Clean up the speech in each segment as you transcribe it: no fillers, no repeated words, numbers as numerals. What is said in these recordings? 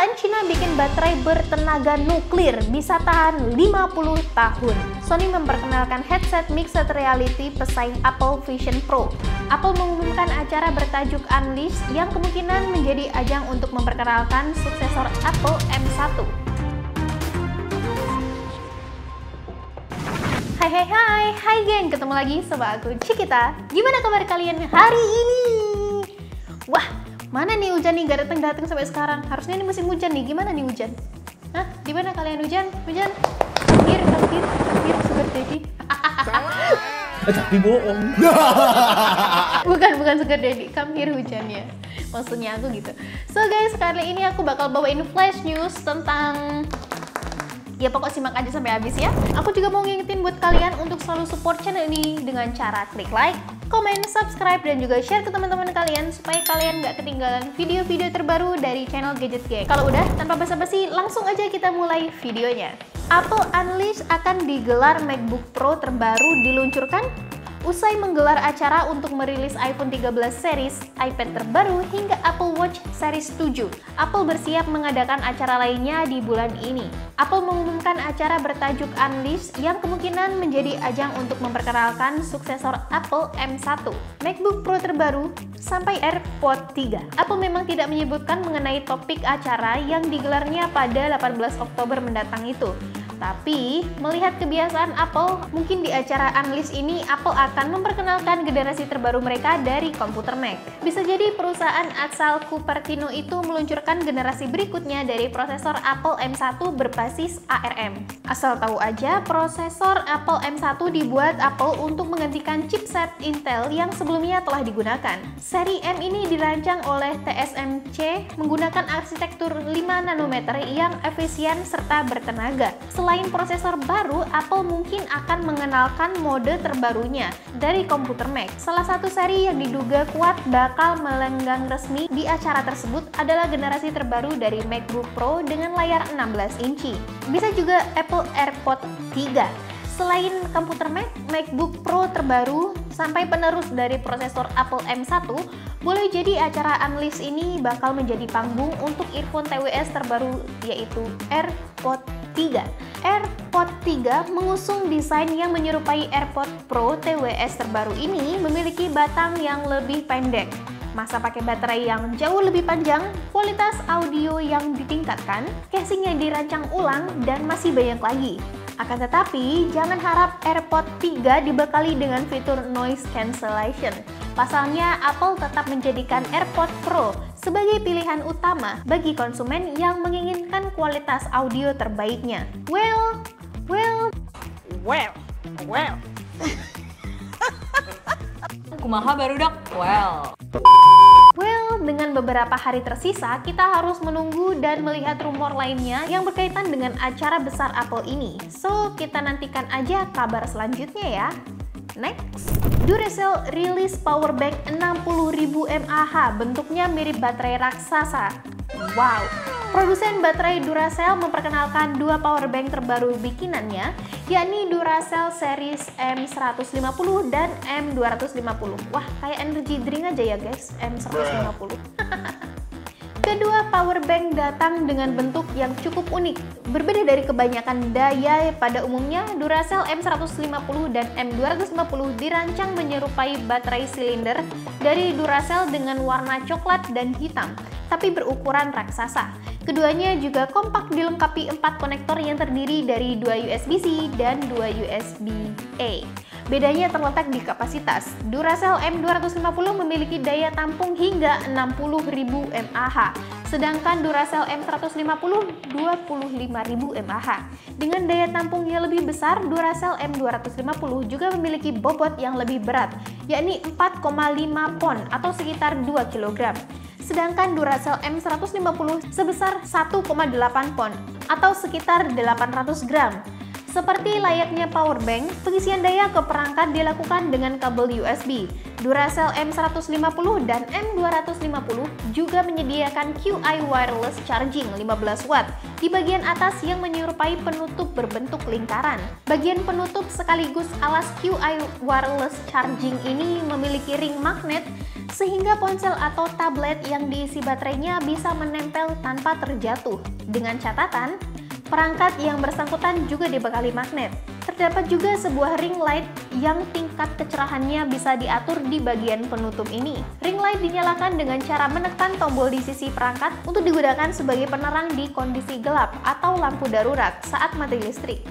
Perusahaan Cina bikin baterai bertenaga nuklir bisa tahan 50 tahun. Sony memperkenalkan headset mixed reality pesaing Apple Vision Pro. Apple mengumumkan acara bertajuk Unleashed yang kemungkinan menjadi ajang untuk memperkenalkan suksesor Apple M1. Hai geng, ketemu lagi sama aku Cikita. Gimana kabar kalian hari ini? Wah, mana nih hujan nih, gak datang sampai sekarang. Harusnya ini musim hujan nih, gimana nih hujan? Hah? Gimana kalian hujan? Hujan? Hampir, sugar daddy. Tapi bohong. Bukan sugar daddy, come here hujannya. Maksudnya aku gitu. So guys, kali ini aku bakal bawain flash news tentang... Ya pokok simak aja sampai habis ya. Aku juga mau ngingetin buat kalian untuk selalu support channel ini dengan cara klik like, komen, subscribe, dan juga share ke teman-teman kalian supaya kalian nggak ketinggalan video-video terbaru dari channel Gadget Gang. Kalau udah, tanpa basa-basi, langsung aja kita mulai videonya. Apple Unleashed akan digelar MacBook Pro terbaru diluncurkan. Usai menggelar acara untuk merilis iPhone 13 series, iPad terbaru, hingga Apple Watch Series 7, Apple bersiap mengadakan acara lainnya di bulan ini. Apple mengumumkan acara bertajuk Unleashed yang kemungkinan menjadi ajang untuk memperkenalkan suksesor Apple M1, MacBook Pro terbaru, sampai AirPods 3. Apple memang tidak menyebutkan mengenai topik acara yang digelarnya pada 18 Oktober mendatang itu. Tapi, melihat kebiasaan Apple, mungkin di acara Unleashed ini Apple akan memperkenalkan generasi terbaru mereka dari komputer Mac. Bisa jadi perusahaan asal Cupertino itu meluncurkan generasi berikutnya dari prosesor Apple M1 berbasis ARM. Asal tahu aja, prosesor Apple M1 dibuat Apple untuk menggantikan chipset Intel yang sebelumnya telah digunakan. Seri M ini dirancang oleh TSMC menggunakan arsitektur 5 nanometer yang efisien serta bertenaga. Selain prosesor baru, Apple mungkin akan mengenalkan mode terbarunya dari komputer Mac. Salah satu seri yang diduga kuat bakal melenggang resmi di acara tersebut adalah generasi terbaru dari MacBook Pro dengan layar 16 inci. Bisa juga Apple AirPods 3. Selain komputer Mac, MacBook Pro terbaru sampai penerus dari prosesor Apple M1, boleh jadi acara Unleashed ini bakal menjadi panggung untuk earphone TWS terbaru yaitu AirPods 3. AirPods 3 mengusung desain yang menyerupai AirPods Pro TWS terbaru ini memiliki batang yang lebih pendek, masa pakai baterai yang jauh lebih panjang, kualitas audio yang ditingkatkan, casing yang dirancang ulang, dan masih banyak lagi. Akan tetapi, jangan harap AirPods 3 dibekali dengan fitur noise cancellation. Pasalnya, Apple tetap menjadikan AirPods Pro sebagai pilihan utama bagi konsumen yang menginginkan kualitas audio terbaiknya. Well. Kumaha barudak? Well, dengan beberapa hari tersisa, kita harus menunggu dan melihat rumor lainnya yang berkaitan dengan acara besar Apple ini. So, kita nantikan aja kabar selanjutnya ya. Next, Duracell rilis powerbank 60.000 mAh, bentuknya mirip baterai raksasa. Wow! Produsen baterai Duracell memperkenalkan dua powerbank terbaru bikinannya, yakni Duracell series M150 dan M250. Wah, kayak energy drink aja ya guys, M150. Kedua powerbank datang dengan bentuk yang cukup unik. Berbeda dari kebanyakan daya pada umumnya, Duracell M150 dan M250 dirancang menyerupai baterai silinder dari Duracell dengan warna coklat dan hitam, tapi berukuran raksasa. Keduanya juga kompak dilengkapi 4 konektor yang terdiri dari 2 USB-C dan 2 USB-A. Bedanya terletak di kapasitas. Duracell M250 memiliki daya tampung hingga 60.000 mAh, sedangkan Duracell M150 25.000 mAh. Dengan daya tampung yang lebih besar, Duracell M250 juga memiliki bobot yang lebih berat, yakni 4,5 pon atau sekitar 2 kg. Sedangkan Duracell M150 sebesar 1,8 pon atau sekitar 800 gram. Seperti layaknya powerbank, pengisian daya ke perangkat dilakukan dengan kabel USB. Duracell M150 dan M250 juga menyediakan QI wireless charging 15 watt di bagian atas yang menyerupai penutup berbentuk lingkaran. Bagian penutup sekaligus alas QI wireless charging ini memiliki ring magnet sehingga ponsel atau tablet yang diisi baterainya bisa menempel tanpa terjatuh. Dengan catatan, perangkat yang bersangkutan juga dibekali magnet. Terdapat juga sebuah ring light yang tingkat kecerahannya bisa diatur di bagian penutup ini. Ring light dinyalakan dengan cara menekan tombol di sisi perangkat untuk digunakan sebagai penerang di kondisi gelap atau lampu darurat saat mati listrik.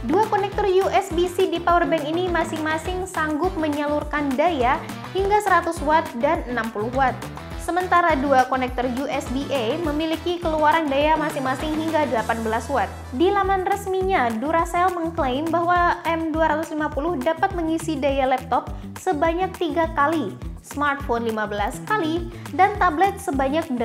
Dua konektor USB-C di powerbank ini masing-masing sanggup menyalurkan daya hingga 100 watt dan 60 watt. Sementara dua konektor USB-A memiliki keluaran daya masing-masing hingga 18 watt. Di laman resminya, Duracell mengklaim bahwa M250 dapat mengisi daya laptop sebanyak 3 kali, smartphone 15 kali, dan tablet sebanyak 8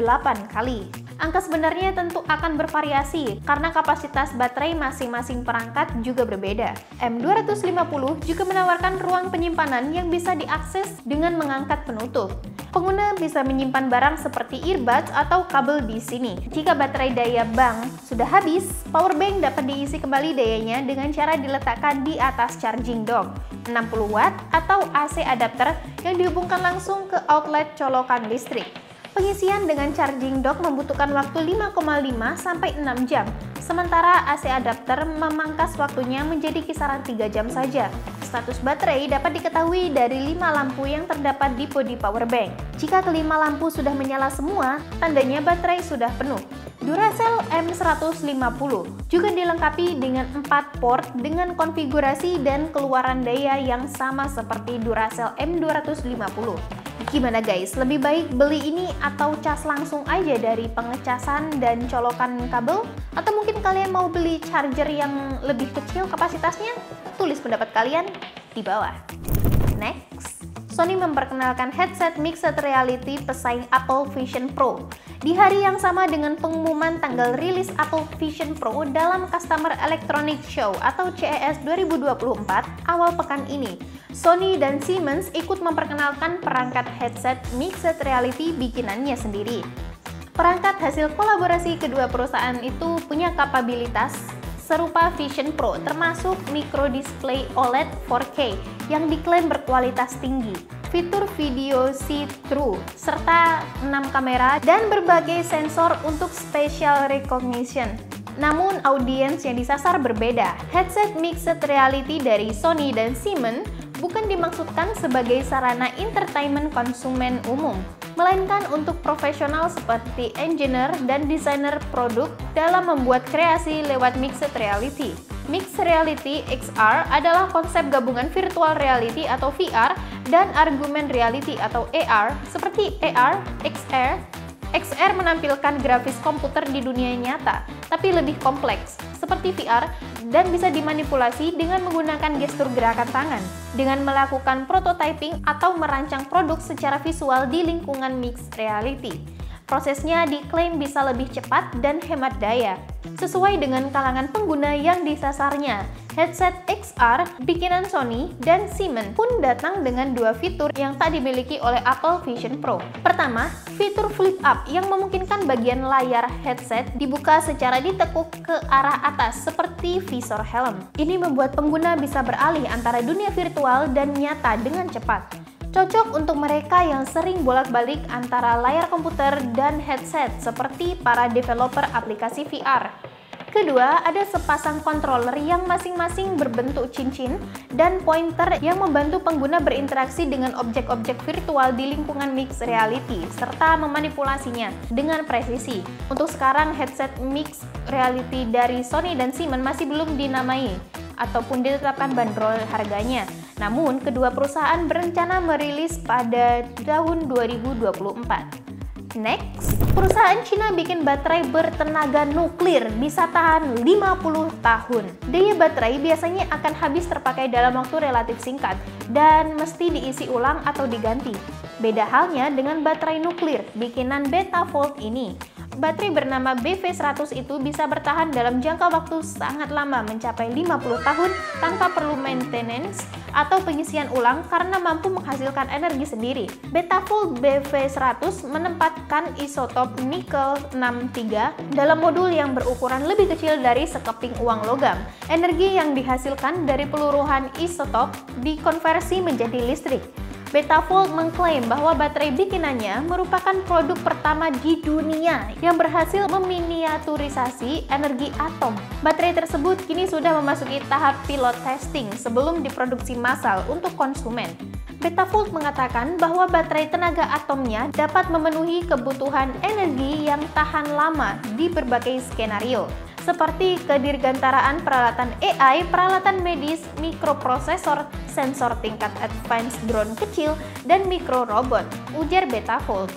kali. Angka sebenarnya tentu akan bervariasi karena kapasitas baterai masing-masing perangkat juga berbeda. M250 juga menawarkan ruang penyimpanan yang bisa diakses dengan mengangkat penutup. Pengguna bisa menyimpan barang seperti earbuds atau kabel di sini. Jika baterai daya bank sudah habis, powerbank dapat diisi kembali dayanya dengan cara diletakkan di atas charging dock 60 watt atau AC adapter yang dihubungkan langsung ke outlet colokan listrik. Pengisian dengan charging dock membutuhkan waktu 5,5 sampai 6 jam, sementara AC adapter memangkas waktunya menjadi kisaran 3 jam saja. Status baterai dapat diketahui dari 5 lampu yang terdapat di bodi powerbank. Jika kelima lampu sudah menyala semua, tandanya baterai sudah penuh. Duracell M150 juga dilengkapi dengan 4 port dengan konfigurasi dan keluaran daya yang sama seperti Duracell M250. Gimana guys, lebih baik beli ini atau cas langsung aja dari pengecasan dan colokan kabel? Atau mungkin kalian mau beli charger yang lebih kecil kapasitasnya? Tulis pendapat kalian di bawah. Next, Sony memperkenalkan headset mixed reality pesaing Apple Vision Pro. Di hari yang sama dengan pengumuman tanggal rilis Apple Vision Pro dalam Consumer Electronics Show atau CES 2024 awal pekan ini, Sony dan Siemens ikut memperkenalkan perangkat headset mixed reality bikinannya sendiri. Perangkat hasil kolaborasi kedua perusahaan itu punya kapabilitas serupa Vision Pro, termasuk micro display OLED 4K yang diklaim berkualitas tinggi, fitur video see-through, serta 6 kamera dan berbagai sensor untuk facial recognition. Namun audiens yang disasar berbeda. Headset mixed reality dari Sony dan Siemens bukan dimaksudkan sebagai sarana entertainment konsumen umum, melainkan untuk profesional seperti engineer dan desainer produk dalam membuat kreasi lewat mixed reality. Mixed reality XR adalah konsep gabungan virtual reality atau VR dan augmented reality atau AR seperti AR, XR. XR menampilkan grafis komputer di dunia nyata, tapi lebih kompleks, seperti VR, dan bisa dimanipulasi dengan menggunakan gestur gerakan tangan, dengan melakukan prototyping atau merancang produk secara visual di lingkungan mixed reality. Prosesnya diklaim bisa lebih cepat dan hemat daya, sesuai dengan kalangan pengguna yang disasarnya. Headset XR bikinan Sony dan Siemens pun datang dengan dua fitur yang tak dimiliki oleh Apple Vision Pro. Pertama, fitur flip up yang memungkinkan bagian layar headset dibuka secara ditekuk ke arah atas seperti visor helm. Ini membuat pengguna bisa beralih antara dunia virtual dan nyata dengan cepat. Cocok untuk mereka yang sering bolak-balik antara layar komputer dan headset seperti para developer aplikasi VR. Kedua, ada sepasang controller yang masing-masing berbentuk cincin dan pointer yang membantu pengguna berinteraksi dengan objek-objek virtual di lingkungan mixed reality serta memanipulasinya dengan presisi. Untuk sekarang, headset mixed reality dari Sony dan Siemens masih belum dinamai ataupun ditetapkan bandrol harganya. Namun, kedua perusahaan berencana merilis pada tahun 2024. Next, perusahaan Cina bikin baterai bertenaga nuklir bisa tahan 50 tahun. Daya baterai biasanya akan habis terpakai dalam waktu relatif singkat dan mesti diisi ulang atau diganti. Beda halnya dengan baterai nuklir bikinan Betavolt ini. Baterai bernama BV100 itu bisa bertahan dalam jangka waktu sangat lama, mencapai 50 tahun tanpa perlu maintenance atau pengisian ulang karena mampu menghasilkan energi sendiri. Betavolt BV100 menempatkan isotop nikel 63 dalam modul yang berukuran lebih kecil dari sekeping uang logam. Energi yang dihasilkan dari peluruhan isotop dikonversi menjadi listrik. Betavolt mengklaim bahwa baterai bikinannya merupakan produk pertama di dunia yang berhasil meminiaturisasi energi atom. Baterai tersebut kini sudah memasuki tahap pilot testing sebelum diproduksi massal untuk konsumen. Betavolt mengatakan bahwa baterai tenaga atomnya dapat memenuhi kebutuhan energi yang tahan lama di berbagai skenario, seperti kedirgantaraan peralatan AI, peralatan medis, mikroprosesor, sensor tingkat advance drone kecil, dan mikrorobot, ujar Betavolt.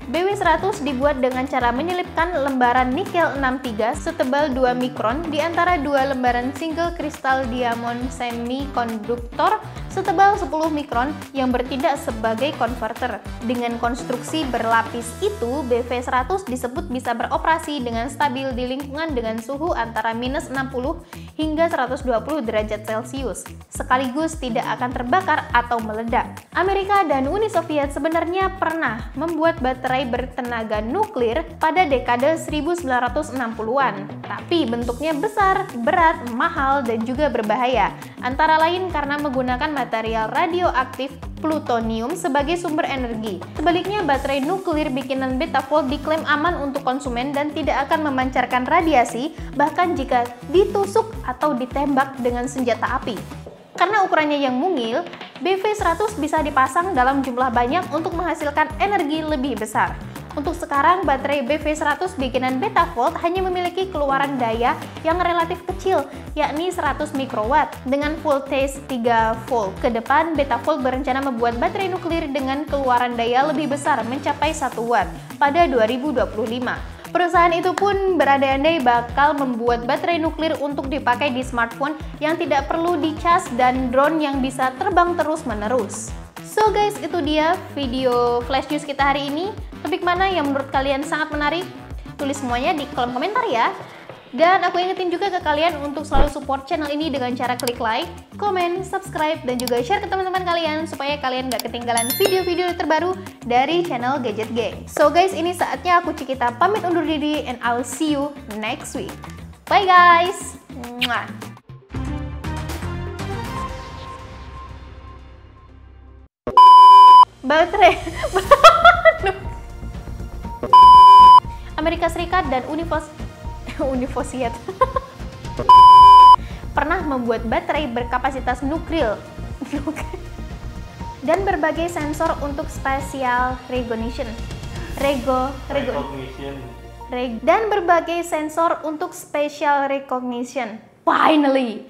BW100 dibuat dengan cara menyelipkan lembaran nikel 63 setebal 2 mikron di antara dua lembaran single kristal diamond semikonduktor setebal 10 mikron yang bertindak sebagai konverter. Dengan konstruksi berlapis itu, BW100 disebut bisa beroperasi dengan stabil di lingkungan dengan suhu antara minus 60 hingga 120 derajat Celcius, sekaligus tidak akan terbakar atau meledak. Amerika dan Uni Soviet sebenarnya pernah membuat baterai bertenaga nuklir pada dekade 1960-an, tapi bentuknya besar, berat, mahal, dan juga berbahaya, antara lain karena menggunakan material radioaktif plutonium sebagai sumber energi. Sebaliknya, baterai nuklir bikinan Betavolt diklaim aman untuk konsumen dan tidak akan memancarkan radiasi, bahkan jika ditusuk atau ditembak dengan senjata api. Karena ukurannya yang mungil, BW100 bisa dipasang dalam jumlah banyak untuk menghasilkan energi lebih besar. Untuk sekarang, baterai BW100 bikinan Betavolt hanya memiliki keluaran daya yang relatif kecil, yakni 100 mikrowatt dengan voltage 3 volt. Ke depan, Betavolt berencana membuat baterai nuklir dengan keluaran daya lebih besar, mencapai 1 watt pada 2025. Perusahaan itu pun berandai-andai bakal membuat baterai nuklir untuk dipakai di smartphone yang tidak perlu dicas dan drone yang bisa terbang terus-menerus. So guys, itu dia video flash news kita hari ini. Topik mana yang menurut kalian sangat menarik? Tulis semuanya di kolom komentar ya. Dan aku ingetin juga ke kalian untuk selalu support channel ini dengan cara klik like, komen, subscribe, dan juga share ke teman-teman kalian supaya kalian gak ketinggalan video-video terbaru dari channel Gadget Gang. So guys, ini saatnya aku Cikita pamit undur diri and I'll see you next week. Bye guys! Mwah. Baterai Amerika Serikat dan Universitas pernah membuat baterai berkapasitas nuklir dan berbagai sensor untuk spatial recognition. Dan berbagai sensor untuk spatial recognition. Finally!